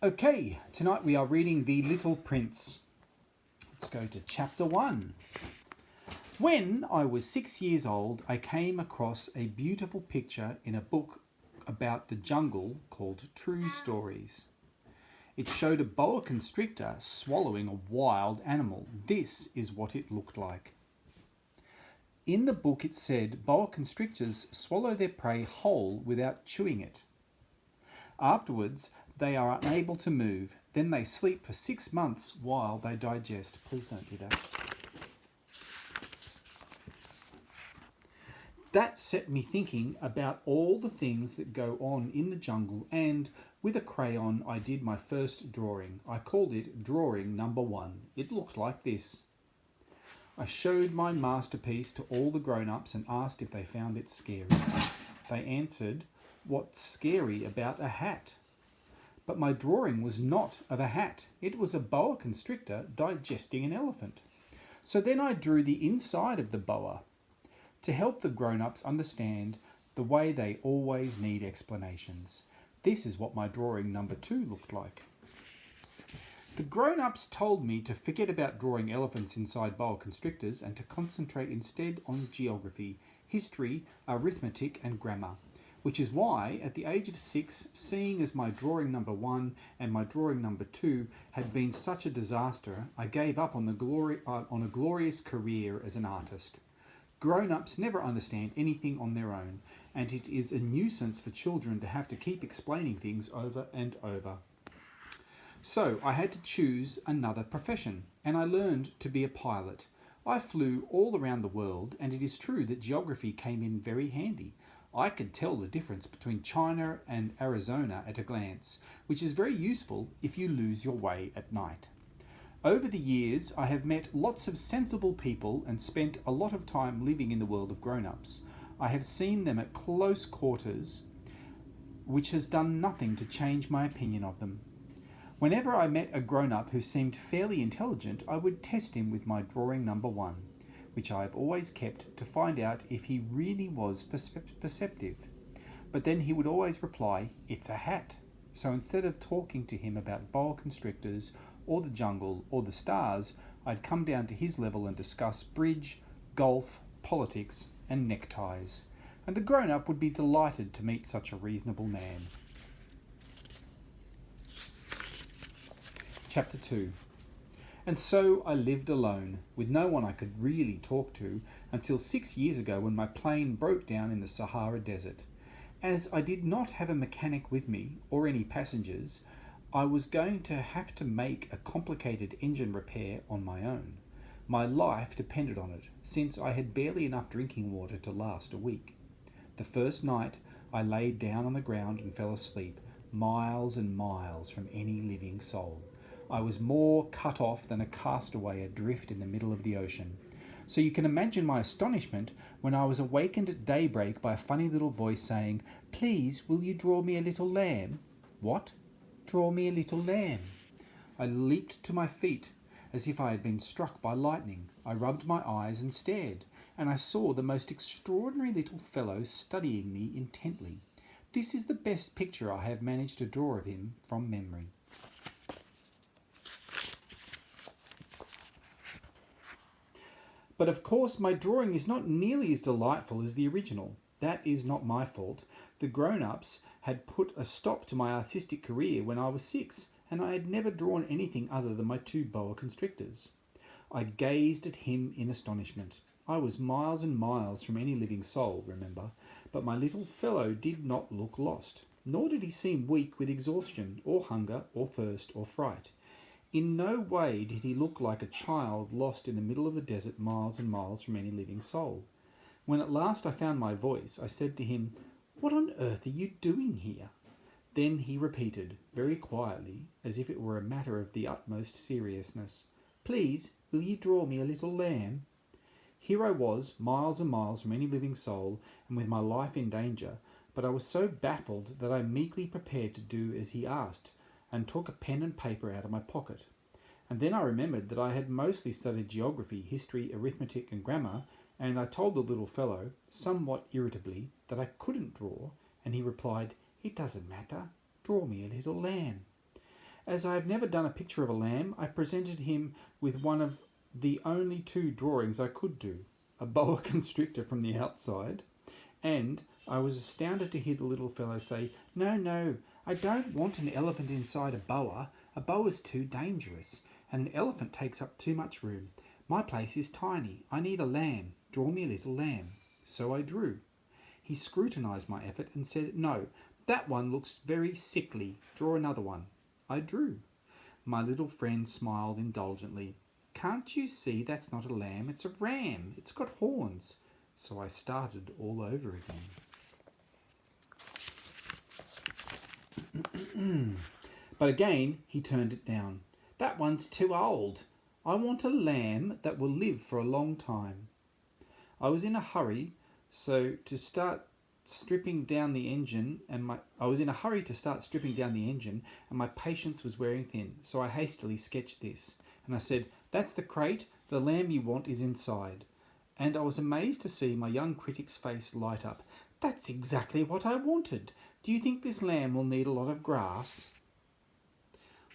Okay, tonight we are reading The Little Prince. Let's go to chapter 1. When I was 6 years old, I came across a beautiful picture in a book about the jungle called True Stories. It showed a boa constrictor swallowing a wild animal. This is what it looked like. In the book it said boa constrictors swallow their prey whole without chewing it. Afterwards, they are unable to move. Then they sleep for 6 months while they digest. Please don't do that. That set me thinking about all the things that go on in the jungle, and with a crayon I did my first drawing. I called it drawing number 1. It looks like this. I showed my masterpiece to all the grown-ups and asked if they found it scary. They answered, "What's scary about a hat?" But my drawing was not of a hat. It was a boa constrictor digesting an elephant. So then I drew the inside of the boa to help the grown-ups understand the way they always need explanations. This is what my drawing number 2 looked like. The grown-ups told me to forget about drawing elephants inside boa constrictors and to concentrate instead on geography, history, arithmetic and grammar. Which is why, at the age of 6, seeing as my drawing number 1 and my drawing number 2 had been such a disaster, I gave up on a glorious career as an artist. Grown-ups never understand anything on their own, and it is a nuisance for children to have to keep explaining things over and over. So I had to choose another profession, and I learned to be a pilot. I flew all around the world, and it is true that geography came in very handy. I could tell the difference between China and Arizona at a glance, which is very useful if you lose your way at night. Over the years, I have met lots of sensible people and spent a lot of time living in the world of grown-ups. I have seen them at close quarters, which has done nothing to change my opinion of them. Whenever I met a grown-up who seemed fairly intelligent, I would test him with my drawing number 1. Which I have always kept to find out if he really was perceptive. But then he would always reply, "It's a hat." So instead of talking to him about boa constrictors or the jungle or the stars, I'd come down to his level and discuss bridge, golf, politics and neckties. And the grown-up would be delighted to meet such a reasonable man. Chapter 2. And so I lived alone, with no one I could really talk to, until 6 years ago when my plane broke down in the Sahara Desert. As I did not have a mechanic with me, or any passengers, I was going to have to make a complicated engine repair on my own. My life depended on it, since I had barely enough drinking water to last a week. The first night, I lay down on the ground and fell asleep, miles and miles from any living soul. I was more cut off than a castaway adrift in the middle of the ocean. So you can imagine my astonishment when I was awakened at daybreak by a funny little voice saying, "Please, will you draw me a little lamb?" What? Draw me a little lamb? I leaped to my feet as if I had been struck by lightning. I rubbed my eyes and stared, and I saw the most extraordinary little fellow studying me intently. This is the best picture I have managed to draw of him from memory. But of course my drawing is not nearly as delightful as the original. That is not my fault. The grown-ups had put a stop to my artistic career when I was 6, and I had never drawn anything other than my 2 boa constrictors. I gazed at him in astonishment. I was miles and miles from any living soul, remember, but my little fellow did not look lost, nor did he seem weak with exhaustion, or hunger, or thirst, or fright. In no way did he look like a child lost in the middle of the desert miles and miles from any living soul. When at last I found my voice, I said to him, "What on earth are you doing here?" Then he repeated, very quietly, as if it were a matter of the utmost seriousness, "Please, will you draw me a little lamb?" Here I was, miles and miles from any living soul, and with my life in danger, but I was so baffled that I meekly prepared to do as he asked, and took a pen and paper out of my pocket. And then I remembered that I had mostly studied geography, history, arithmetic and grammar, and I told the little fellow, somewhat irritably, that I couldn't draw, and he replied, "It doesn't matter, draw me a little lamb." As I have never done a picture of a lamb, I presented him with one of the only two drawings I could do, a boa constrictor from the outside, and I was astounded to hear the little fellow say, "No, no, I don't want an elephant inside a boa. A boa's too dangerous, and an elephant takes up too much room. My place is tiny. I need a lamb. Draw me a little lamb." So I drew. He scrutinised my effort and said, "No, that one looks very sickly. Draw another one." I drew. My little friend smiled indulgently. "Can't you see that's not a lamb? It's a ram. It's got horns." So I started all over again. But again, he turned it down. "That one's too old. I want a lamb that will live for a long time." I was in a hurry, to start stripping down the engine, and my patience was wearing thin. So I hastily sketched this, and I said, "That's the crate. The lamb you want is inside." And I was amazed to see my young critic's face light up. "That's exactly what I wanted. Do you think this lamb will need a lot of grass?"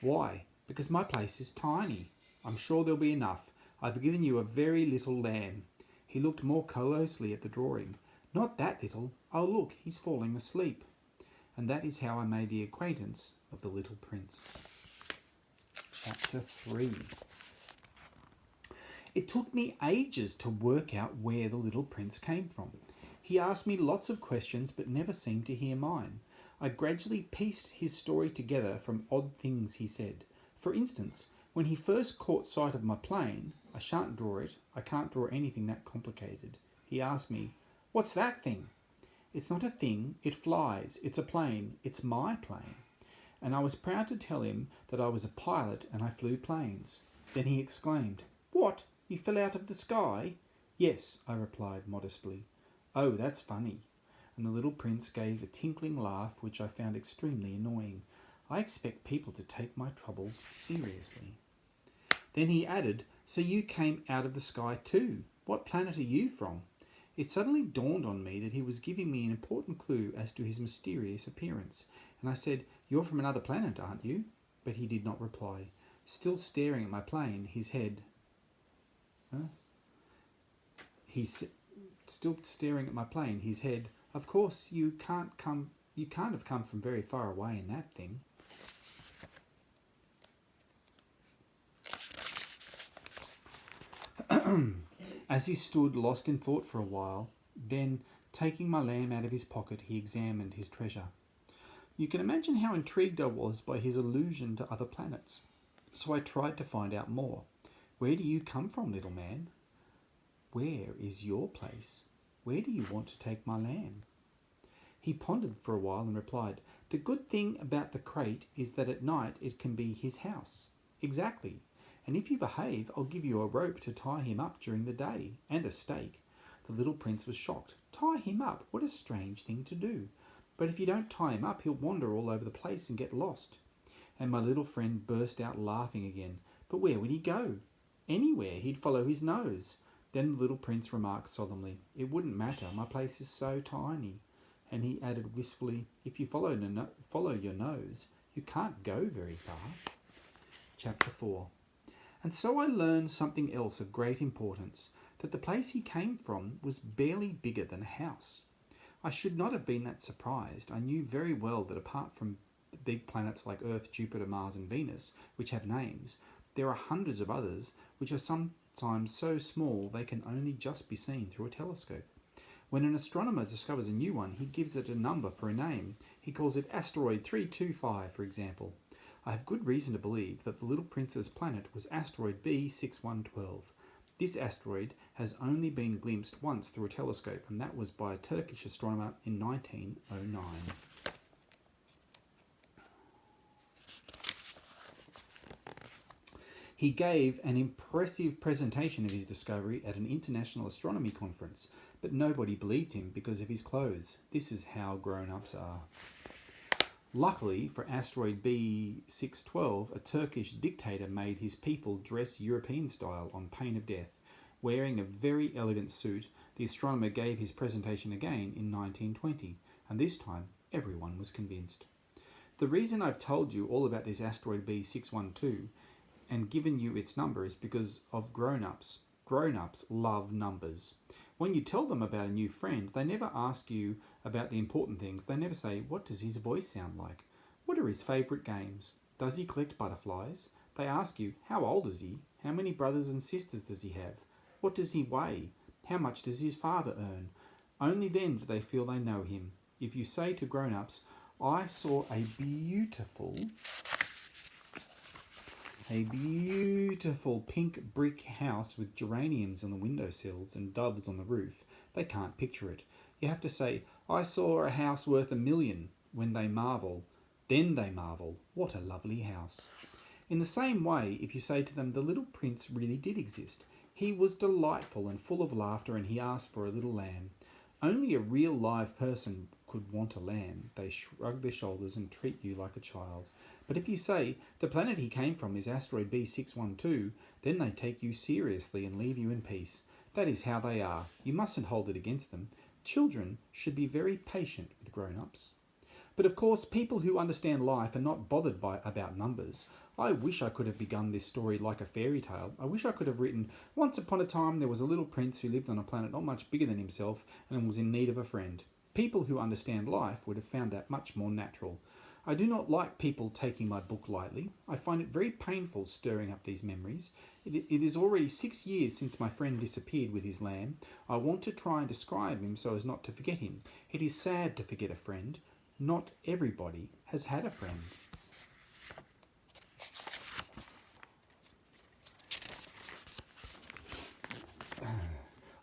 "Why? Because my place is tiny. I'm sure there'll be enough. I've given you a very little lamb." He looked more closely at the drawing. "Not that little. Oh, look, he's falling asleep." And that is how I made the acquaintance of the Little Prince. Chapter 3. It took me ages to work out where the Little Prince came from. He asked me lots of questions but never seemed to hear mine. I gradually pieced his story together from odd things he said. For instance, when he first caught sight of my plane, I shan't draw it, I can't draw anything that complicated. He asked me, "What's that thing?" "It's not a thing, it flies, it's a plane, it's my plane." And I was proud to tell him that I was a pilot and I flew planes. Then he exclaimed, "What? You fell out of the sky?" "Yes," I replied modestly. "Oh, that's funny." And the Little Prince gave a tinkling laugh which I found extremely annoying. I expect people to take my troubles seriously. Then he added, "So you came out of the sky too. What planet are you from?" It suddenly dawned on me that he was giving me an important clue as to his mysterious appearance, and I said, "You're from another planet, aren't you?" But he did not reply. Still staring at my plane, his head... Still staring at my plane, his head... "Of course, you can't have come from very far away in that thing." As he stood lost in thought for a while, then, taking my lamb out of his pocket, he examined his treasure. You can imagine how intrigued I was by his allusion to other planets. So I tried to find out more. "Where do you come from, little man? Where is your place? Where do you want to take my lamb?" He pondered for a while and replied, "The good thing about the crate is that at night it can be his house." "Exactly. And if you behave, I'll give you a rope to tie him up during the day, and a stake." The Little Prince was shocked. "Tie him up? What a strange thing to do. But if you don't tie him up, he'll wander all over the place and get lost." And my little friend burst out laughing again. "But where would he go?" "Anywhere. He'd follow his nose." Then the Little Prince remarked solemnly, "It wouldn't matter. My place is so tiny." And he added wistfully, "If you follow your nose, you can't go very far." Chapter 4. And so I learned something else of great importance, that the place he came from was barely bigger than a house. I should not have been that surprised. I knew very well that apart from big planets like Earth, Jupiter, Mars and Venus, which have names, there are hundreds of others which are sometimes so small they can only just be seen through a telescope. When an astronomer discovers a new one, he gives it a number for a name. He calls it Asteroid 325, for example. I have good reason to believe that the Little Prince's planet was Asteroid B6112. This asteroid has only been glimpsed once through a telescope, and that was by a Turkish astronomer in 1909. He gave an impressive presentation of his discovery at an international astronomy conference, but nobody believed him because of his clothes. This is how grown-ups are. Luckily for Asteroid B612, a Turkish dictator made his people dress European style on pain of death. Wearing a very elegant suit, the astronomer gave his presentation again in 1920, and this time everyone was convinced. The reason I've told you all about this asteroid B612 and given you its number is because of grown-ups. Grown-ups love numbers. When you tell them about a new friend, they never ask you about the important things. They never say, what does his voice sound like? What are his favourite games? Does he collect butterflies? They ask you, how old is he? How many brothers and sisters does he have? What does he weigh? How much does his father earn? Only then do they feel they know him. If you say to grown-ups, I saw a beautiful pink brick house with geraniums on the windowsills and doves on the roof, they can't picture it. You have to say, I saw a house worth $1 million. When they marvel, then they marvel, what a lovely house. In the same way, if you say to them, the little prince really did exist. He was delightful and full of laughter, and he asked for a little lamb. Only a real live person could want a lamb. They shrug their shoulders and treat you like a child. But if you say, the planet he came from is asteroid B612, then they take you seriously and leave you in peace. That is how they are. You mustn't hold it against them. Children should be very patient with grown-ups. But of course, people who understand life are not bothered about numbers. I wish I could have begun this story like a fairy tale. I wish I could have written, once upon a time there was a little prince who lived on a planet not much bigger than himself and was in need of a friend. People who understand life would have found that much more natural. I do not like people taking my book lightly. I find it very painful stirring up these memories. It is already 6 years since my friend disappeared with his lamb. I want to try and describe him so as not to forget him. It is sad to forget a friend. Not everybody has had a friend.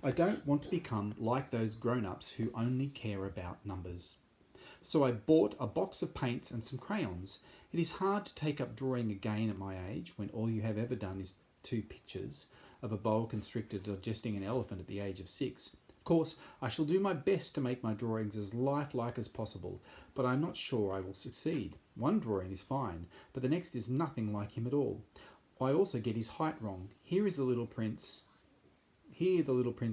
I don't want to become like those grown-ups who only care about numbers. So I bought a box of paints and some crayons. It is hard to take up drawing again at my age when all you have ever done is 2 pictures of a boa constrictor digesting an elephant at the age of 6. Of course, I shall do my best to make my drawings as lifelike as possible, but I'm not sure I will succeed. One drawing is fine, but the next is nothing like him at all. I also get his height wrong. Here the little prince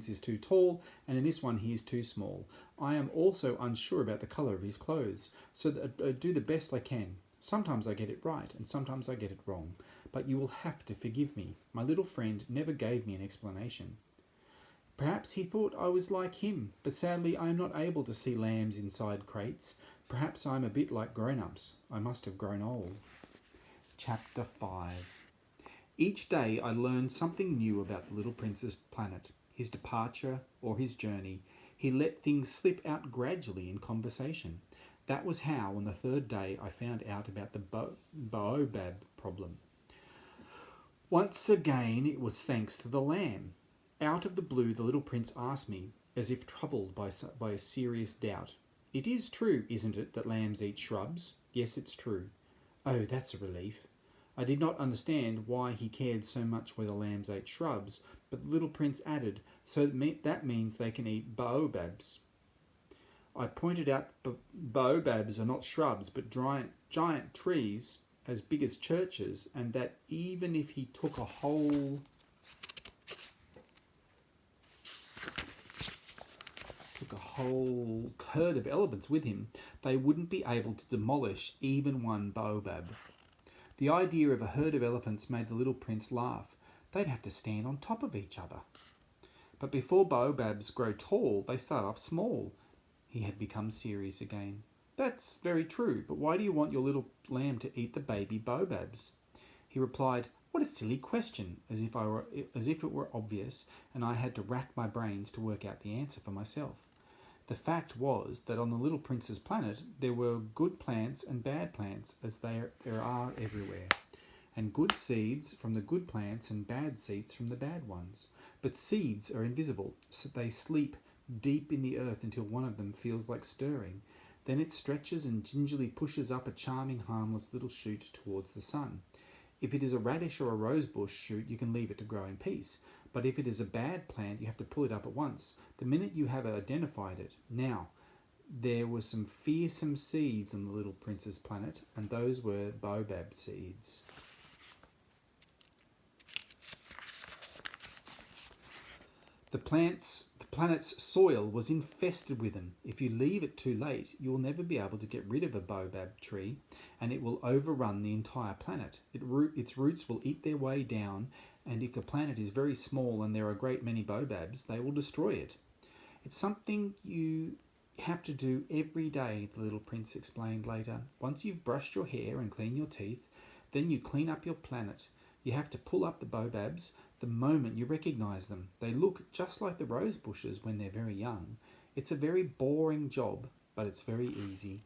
is too tall, and in this one he is too small. I am also unsure about the colour of his clothes, so that I do the best I can. Sometimes I get it right, and sometimes I get it wrong. But you will have to forgive me. My little friend never gave me an explanation. Perhaps he thought I was like him, but sadly I am not able to see lambs inside crates. Perhaps I am a bit like grown-ups. I must have grown old. Chapter 5. Each day I learned something new about the little prince's planet, his departure or his journey. He let things slip out gradually in conversation. That was how, on the 3rd day, I found out about the baobab problem. Once again, it was thanks to the lamb. Out of the blue, the little prince asked me, as if troubled by a serious doubt. It is true, isn't it, that lambs eat shrubs? Yes, it's true. Oh, that's a relief. I did not understand why he cared so much whether lambs ate shrubs, but the little prince added, so that means they can eat baobabs. I pointed out baobabs are not shrubs, but giant trees as big as churches, and that even if he took a whole herd of elephants with him, they wouldn't be able to demolish even one baobab. The idea of a herd of elephants made the little prince laugh. They'd have to stand on top of each other. But before baobabs grow tall, they start off small. He had become serious again. That's very true, but why do you want your little lamb to eat the baby baobabs? He replied, what a silly question, as if it were obvious, and I had to rack my brains to work out the answer for myself. The fact was that on the little prince's planet there were good plants and bad plants, as there are everywhere, and good seeds from the good plants and bad seeds from the bad ones. But seeds are invisible, so they sleep deep in the earth until one of them feels like stirring. Then it stretches and gingerly pushes up a charming, harmless little shoot towards the sun. If it is a radish or a rosebush shoot, you can leave it to grow in peace. But if it is a bad plant, you have to pull it up at once, the minute you have identified it. Now, there were some fearsome seeds on the little prince's planet, and those were baobab seeds. The plants planet's soil was infested with them. If you leave it too late, you will never be able to get rid of a baobab tree, and it will overrun the entire planet. Its roots will eat their way down, and if the planet is very small and there are a great many baobabs, they will destroy it. It's something you have to do every day, the little prince explained later. Once you've brushed your hair and cleaned your teeth, then you clean up your planet. You have to pull up the baobabs the moment you recognise them. They look just like the rose bushes when they're very young. It's a very boring job, but it's very easy.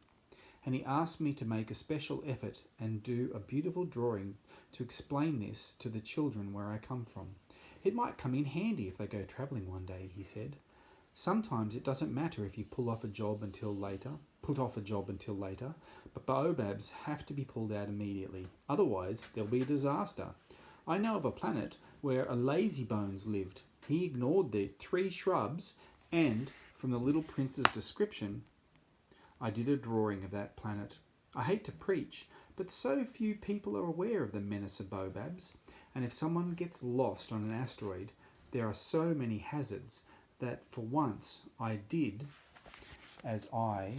And he asked me to make a special effort and do a beautiful drawing to explain this to the children where I come from. It might come in handy if they go travelling one day, he said. Sometimes it doesn't matter if you put off a job until later, but baobabs have to be pulled out immediately. Otherwise, there'll be a disaster. I know of a planet where a lazybones lived. He ignored the 3 shrubs, and from the little prince's description, I did a drawing of that planet. I hate to preach, but so few people are aware of the menace of baobabs, and if someone gets lost on an asteroid, there are so many hazards that for once I did as I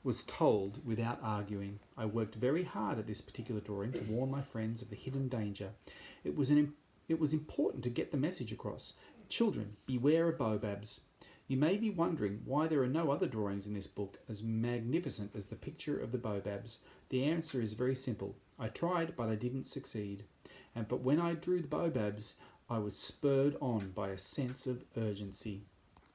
was told without arguing. I worked very hard at this particular drawing to warn my friends of the hidden danger. It was important to get the message across. Children, beware of baobabs. You may be wondering why there are no other drawings in this book as magnificent as the picture of the baobabs. The answer is very simple. I tried, but I didn't succeed. But when I drew the baobabs, I was spurred on by a sense of urgency.